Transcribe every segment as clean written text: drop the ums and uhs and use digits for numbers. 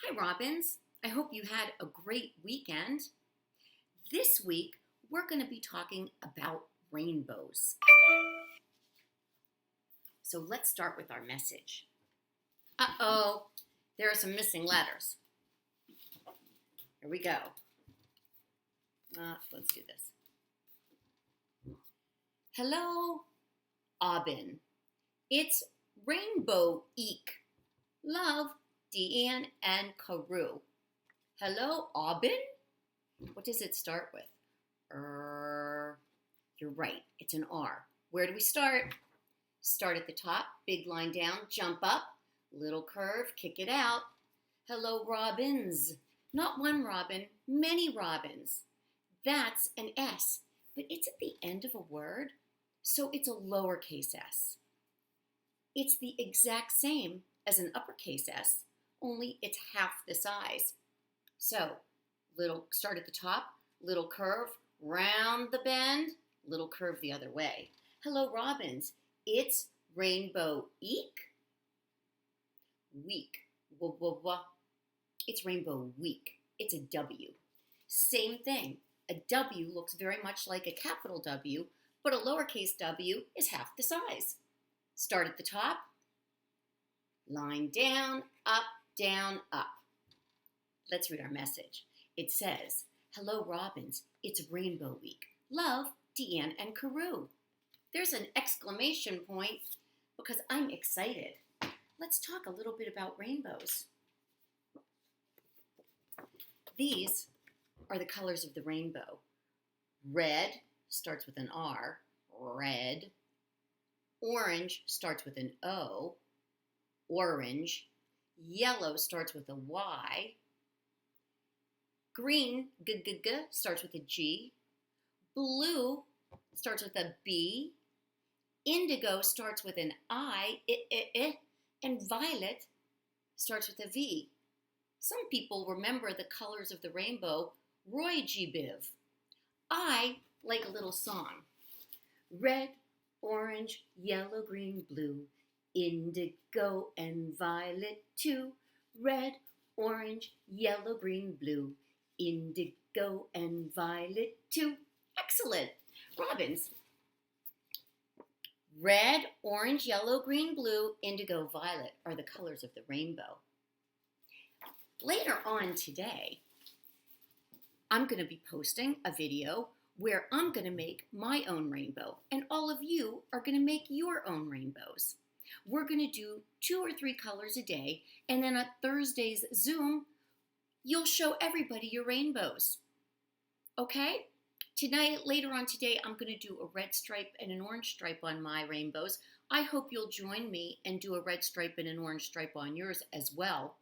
Hi, Robins. I hope you had a great weekend. This week, we're going to be talking about rainbows. So let's start with our message. Uh-oh, there are some missing letters. Here we go. Let's do this. Hello, Aubin. It's Rainbow Eek. Love, Deanne and Carew. Hello, Aubin? What does it start with? You're right, it's an R. Where do we start? Start at the top, big line down, jump up, little curve, kick it out. Hello, Robins. Not one robin, many robins. That's an S, but it's at the end of a word, so it's a lowercase s. It's the exact same as an uppercase S, only it's half the size. So, start at the top, little curve, round the bend, little curve the other way. Hello, Robins. It's Rainbow Eek. Week. Wah. It's Rainbow Week. It's a W. Same thing. A W looks very much like a capital W, but a lowercase w is half the size. Start at the top, line down, up, down, up. Let's read our message. It says, hello, Robins. It's Rainbow Week. Love, Deanne and Carew. There's an exclamation point because I'm excited. Let's talk a little bit about rainbows. These are the colors of the rainbow. Red starts with an R, red. Orange starts with an O, orange. Yellow starts with a Y. Green, starts with a G. Blue starts with a B. Indigo starts with an I. And violet starts with a V. Some people remember the colors of the rainbow, Roy G. Biv. I like a little song. Red, orange, yellow, green, blue, indigo and violet too. Red, orange, yellow, green, blue, indigo and violet too. Excellent. Robins. Red, orange, yellow, green, blue, indigo, violet are the colors of the rainbow. Later on today, I'm going to be posting a video where I'm going to make my own rainbow, and all of you are going to make your own rainbows. We're going to do 2 or 3 colors a day, and then at Thursday's Zoom, you'll show everybody your rainbows. Okay? Tonight, later on today, I'm going to do a red stripe and an orange stripe on my rainbows. I hope you'll join me and do a red stripe and an orange stripe on yours as well.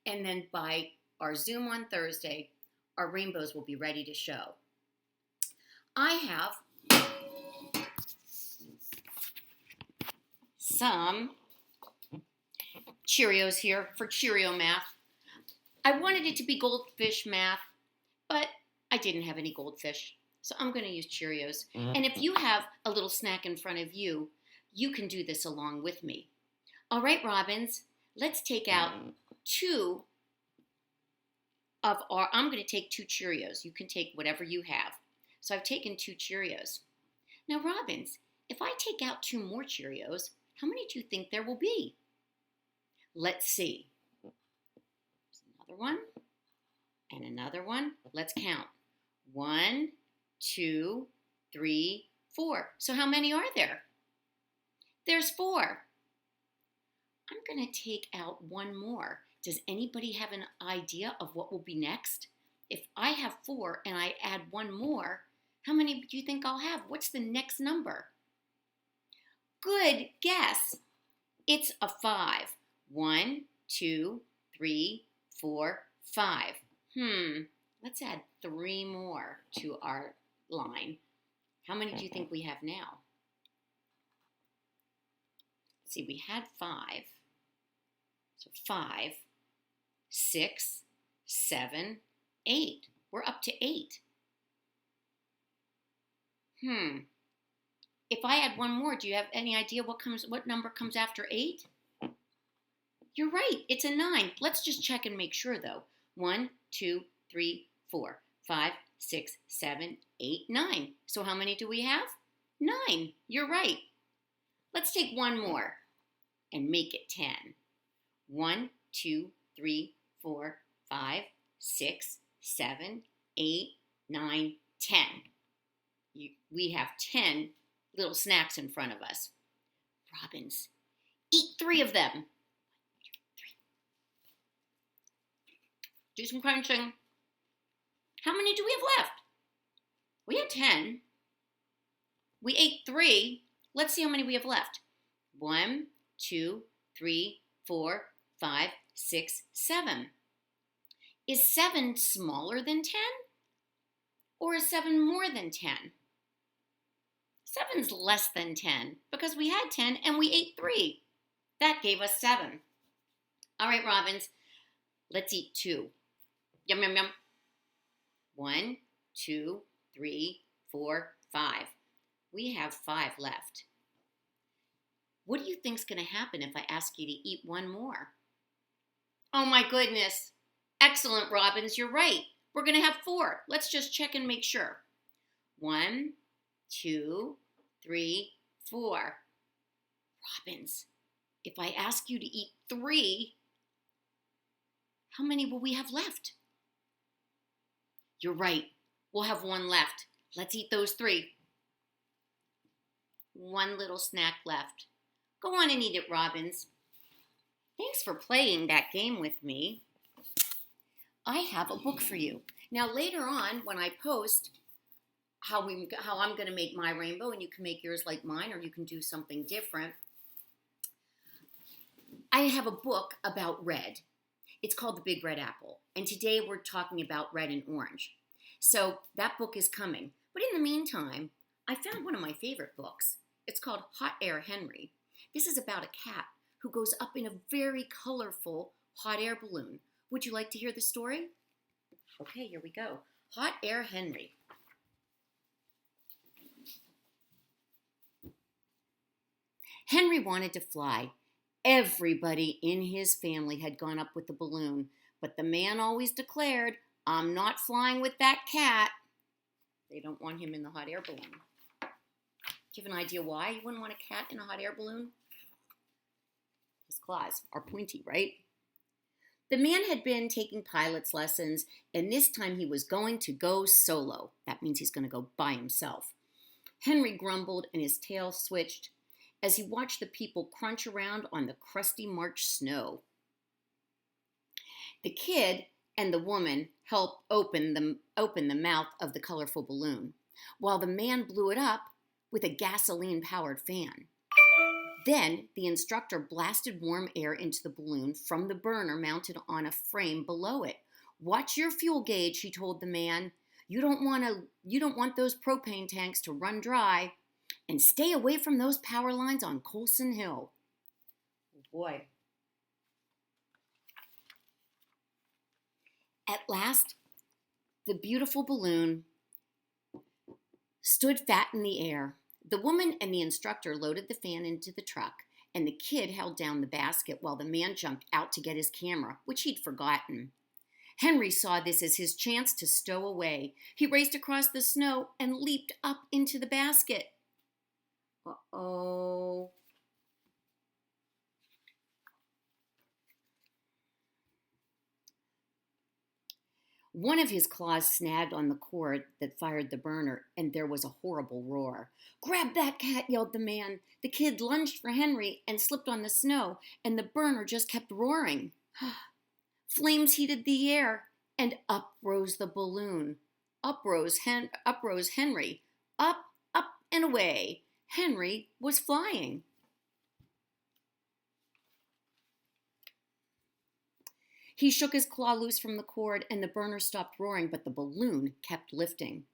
And then by our Zoom on Thursday, our rainbows will be ready to show. I have some Cheerios here for Cheerio math. I wanted it to be goldfish math, but I didn't have any goldfish, so I'm going to use Cheerios. And if you have a little snack in front of you, you can do this along with me. All right, Robins, let's take out 2 of our, I'm going to take 2 Cheerios. You can take whatever you have. So I've taken 2 Cheerios. Now, Robins, if I take out 2 more Cheerios, how many do you think there will be? Let's see. There's another one and another one. Let's count. 1, 2, 3, 4. So how many are there? There's 4. I'm going to take out 1 more. Does anybody have an idea of what will be next? If I have 4 and I add 1 more, how many do you think I'll have? What's the next number? Good guess. It's a 5. 1, 2, 3, 4, 5. Let's add 3 more to our line. How many do you think we have now? Let's see, we had 5. So 5, 6, 7, 8. We're up to 8. If I add 1 more, do you have any idea what number comes after 8? You're right, it's a 9. Let's just check and make sure, though. 1, 2, 3, 4, 5, 6, 7, 8, 9. So how many do we have? 9. You're right. Let's take one more and make it 10. 1, 2, 3, 4, 5, 6, 7, 8, 9, 10. We have 10 little snacks in front of us. Robins, eat 3 of them. Do some crunching. How many do we have left? We had 10. We ate 3. Let's see how many we have left. 1, 2, 3, 4, 5, 6, 7. Is 7 smaller than 10? Or is 7 more than 10? 7's less than 10 because we had 10 and we ate 3. That gave us 7. All right, Robins, let's eat 2. Yum, yum, yum. 1, 2, 3, 4, 5. We have 5 left. What do you think's going to happen if I ask you to eat one more? Oh my goodness. Excellent, Robins. You're right. We're going to have 4. Let's just check and make sure. 1, 2, 3, 4. Robins, if I ask you to eat 3, how many will we have left? You're right. We'll have 1 left. Let's eat those 3. 1 little snack left. Go on and eat it, Robins. Thanks for playing that game with me. I have a book for you. Now later on, when I post how I'm going to make my rainbow, and you can make yours like mine, or you can do something different, I have a book about red. It's called The Big Red Apple. And today we're talking about red and orange. So that book is coming. But in the meantime, I found one of my favorite books. It's called Hot Air Henry. This is about a cat who goes up in a very colorful hot air balloon. Would you like to hear the story? Okay, here we go. Hot Air Henry. Henry wanted to fly. Everybody in his family had gone up with the balloon, but the man always declared, "I'm not flying with that cat." They don't want him in the hot air balloon. Do you have an idea why you wouldn't want a cat in a hot air balloon? His claws are pointy, right? The man had been taking pilot's lessons, and this time he was going to go solo. That means he's going to go by himself. Henry grumbled and his tail switched as he watched the people crunch around on the crusty March snow. The kid and the woman helped open the mouth of the colorful balloon, while the man blew it up with a gasoline-powered fan. Then the instructor blasted warm air into the balloon from the burner mounted on a frame below it. "Watch your fuel gauge," he told the man. You don't want those propane tanks to run dry. And stay away from those power lines on Colson Hill." Oh boy. At last, the beautiful balloon stood fat in the air. The woman and the instructor loaded the fan into the truck, and the kid held down the basket while the man jumped out to get his camera, which he'd forgotten. Henry saw this as his chance to stow away. He raced across the snow and leaped up into the basket. Uh-oh. One of his claws snagged on the cord that fired the burner, and there was a horrible roar. "Grab that cat," yelled the man. The kid lunged for Henry and slipped on the snow, and the burner just kept roaring. Flames heated the air, and up rose the balloon. Up rose Henry. Up, up, and away. Henry was flying. He shook his claw loose from the cord, and the burner stopped roaring, but the balloon kept lifting.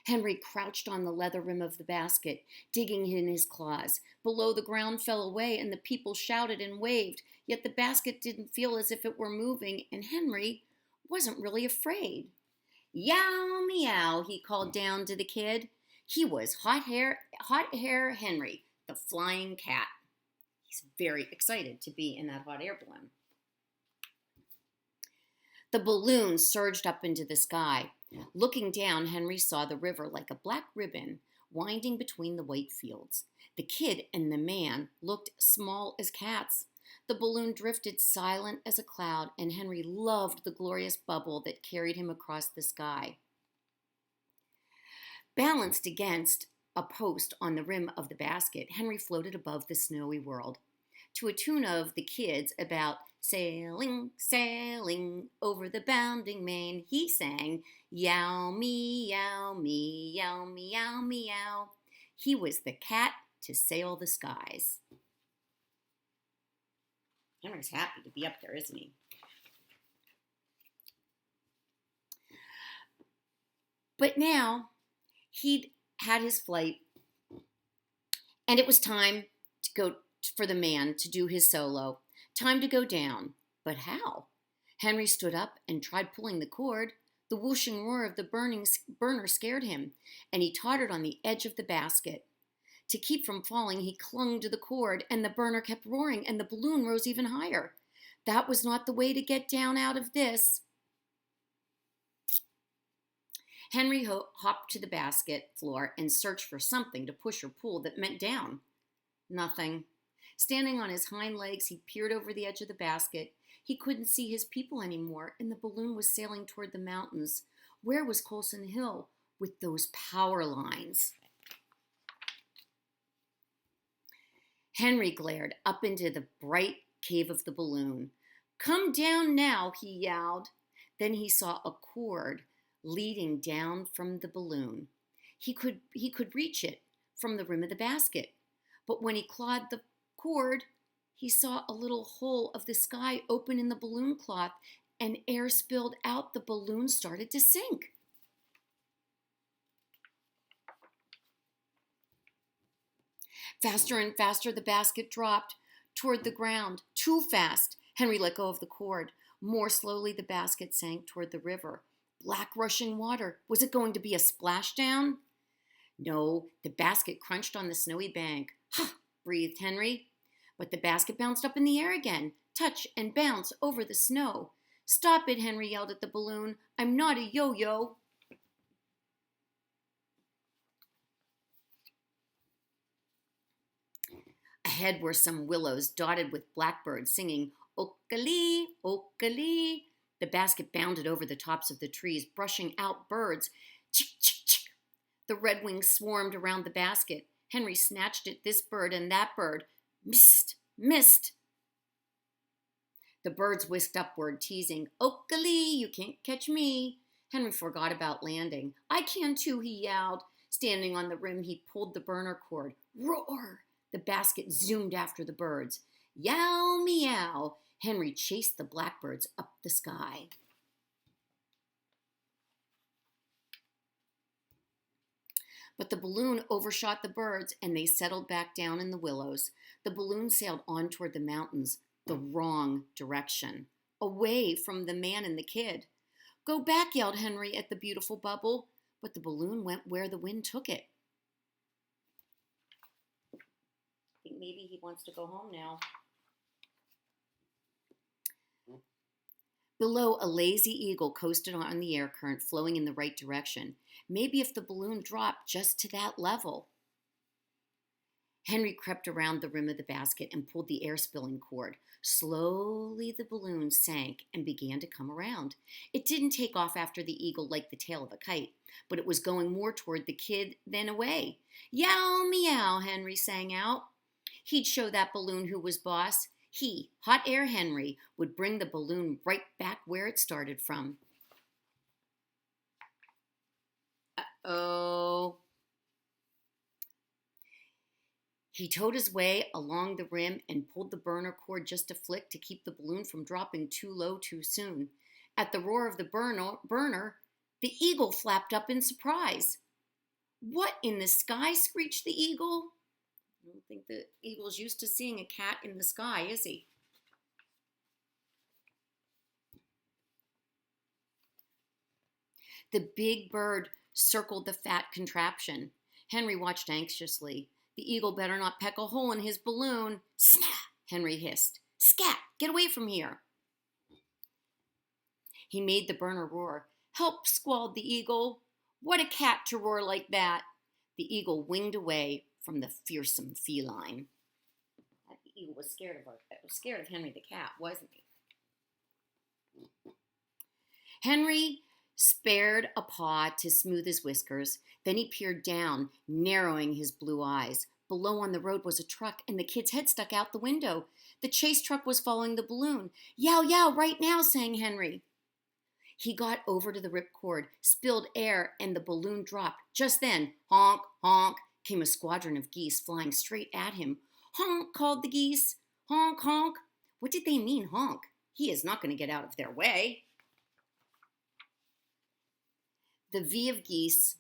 Henry crouched on the leather rim of the basket, digging in his claws. Below, the ground fell away, and the people shouted and waved, yet the basket didn't feel as if it were moving, and Henry wasn't really afraid. "Yow, meow," he called down to the kid. He was Hot Air Henry, the flying cat. He's very excited to be in that hot air balloon. The balloon surged up into the sky. Looking down, Henry saw the river like a black ribbon winding between the white fields. The kid and the man looked small as cats. The balloon drifted silent as a cloud, and Henry loved the glorious bubble that carried him across the sky. Balanced against a post on the rim of the basket, Henry floated above the snowy world. To a tune of the kids about sailing, sailing over the bounding main, he sang, yow, meow, meow, meow, meow. He was the cat to sail the skies. Henry's happy to be up there, isn't he? But now he'd had his flight, and it was time to go for the man to do his solo. Time to go down. But how? Henry stood up and tried pulling the cord. The whooshing roar of the burner scared him, and he tottered on the edge of the basket. To keep from falling, he clung to the cord, and the burner kept roaring, and the balloon rose even higher. That was not the way to get down out of this. Henry hopped to the basket floor and searched for something to push or pull that meant down. Nothing. Standing on his hind legs, he peered over the edge of the basket. He couldn't see his people anymore, and the balloon was sailing toward the mountains. Where was Colson Hill with those power lines? Henry glared up into the bright cave of the balloon. Come down now, he yelled. Then he saw a cord leading down from the balloon. He could reach it from the rim of the basket. But when he clawed the cord, he saw a little hole of the sky open in the balloon cloth, and air spilled out. The balloon started to sink. Faster and faster, the basket dropped toward the ground. Too fast. Henry let go of the cord. More slowly, the basket sank toward the river. Black rushing water. Was it going to be a splashdown? No, the basket crunched on the snowy bank. Ha! Breathed Henry. But the basket bounced up in the air again. Touch and bounce over the snow. Stop it, Henry yelled at the balloon. I'm not a yo-yo. Ahead were some willows dotted with blackbirds singing, "Okalee, okalee." The basket bounded over the tops of the trees, brushing out birds. Chick, chick, chick. The redwings swarmed around the basket. Henry snatched at this bird and that bird. Missed, missed. The birds whisked upward, teasing, "Okalee, you can't catch me." Henry forgot about landing. "I can too," he yelled. Standing on the rim, he pulled the burner cord. Roar! The basket zoomed after the birds. Yow, meow. Henry chased the blackbirds up the sky. But the balloon overshot the birds, and they settled back down in the willows. The balloon sailed on toward the mountains, the wrong direction, away from the man and the kid. Go back, yelled Henry at the beautiful bubble, but the balloon went where the wind took it. I think maybe he wants to go home now. Below, a lazy eagle coasted on the air current, flowing in the right direction. Maybe if the balloon dropped just to that level. Henry crept around the rim of the basket and pulled the air-spilling cord. Slowly, the balloon sank and began to come around. It didn't take off after the eagle like the tail of a kite, but it was going more toward the kid than away. Yow, meow, Henry sang out. He'd show that balloon who was boss. He, Hot Air Henry, would bring the balloon right back where it started from. Uh-oh. He towed his way along the rim and pulled the burner cord just a flick to keep the balloon from dropping too low too soon. At the roar of the burner, the eagle flapped up in surprise. What in the sky? Screeched the eagle. I don't think the eagle's used to seeing a cat in the sky, is he? The big bird circled the fat contraption. Henry watched anxiously. The eagle better not peck a hole in his balloon. Snap! Henry hissed. Scat! Get away from here! He made the burner roar. "Help!" squalled the eagle. "What a cat to roar like that!" The eagle winged away from the fearsome feline. That eagle was scared of Henry the cat, wasn't he? Henry spared a paw to smooth his whiskers. Then he peered down, narrowing his blue eyes. Below on the road was a truck, and the kid's head stuck out the window. The chase truck was following the balloon. "Yow, yow, right now," sang Henry. He got over to the ripcord, spilled air, and the balloon dropped. Just then, honk, honk, came a squadron of geese flying straight at him. "Honk," called the geese. "Honk, honk." What did they mean, honk? He is not going to get out of their way. The V of geese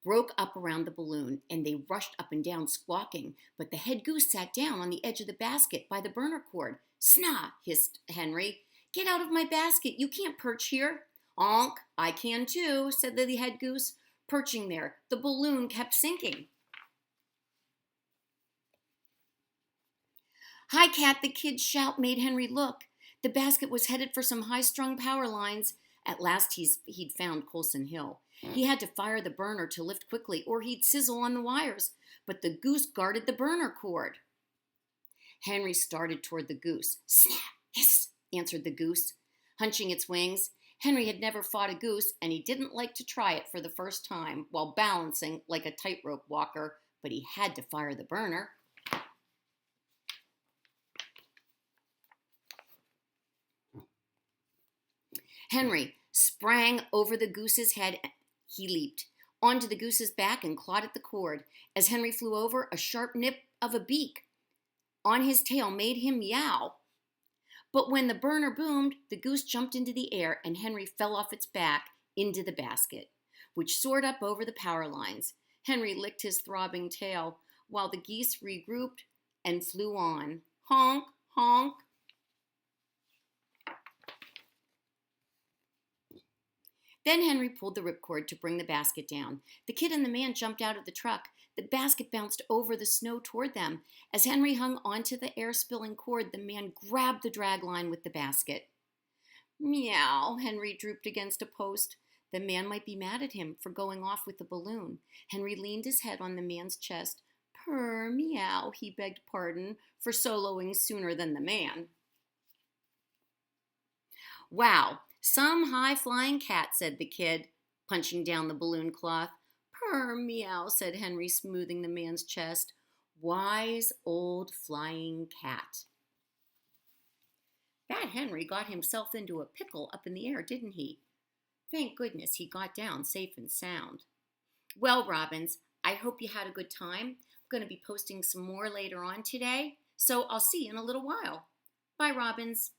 broke up around the balloon, and they rushed up and down squawking, but the head goose sat down on the edge of the basket by the burner cord. "Snah," hissed Henry. "Get out of my basket. You can't perch here." "Honk, I can too," said the head goose. Perching there, the balloon kept sinking. "Hi, cat," the kid's shout made Henry look. The basket was headed for some high-strung power lines. At last he'd found Colson Hill. He had to fire the burner to lift quickly, or he'd sizzle on the wires. But the goose guarded the burner cord. Henry started toward the goose. "Snap, hiss," answered the goose, hunching its wings. Henry had never fought a goose, and he didn't like to try it for the first time while balancing like a tightrope walker, but he had to fire the burner. Henry sprang over the goose's head. He leaped onto the goose's back and clawed at the cord. As Henry flew over, a sharp nip of a beak on his tail made him meow. But when the burner boomed, the goose jumped into the air, and Henry fell off its back into the basket, which soared up over the power lines. Henry licked his throbbing tail while the geese regrouped and flew on. Honk, honk. Then Henry pulled the ripcord to bring the basket down. The kid and the man jumped out of the truck. The basket bounced over the snow toward them. As Henry hung onto the air-spilling cord, the man grabbed the drag line with the basket. Meow, Henry drooped against a post. The man might be mad at him for going off with the balloon. Henry leaned his head on the man's chest. Purr, meow, he begged pardon for soloing sooner than the man. Wow, some high-flying cat, said the kid, punching down the balloon cloth. Purr, meow, said Henry, smoothing the man's chest. Wise old flying cat. That Henry got himself into a pickle up in the air, didn't he? Thank goodness he got down safe and sound. Well, Robins, I hope you had a good time. I'm going to be posting some more later on today, so I'll see you in a little while. Bye, Robins.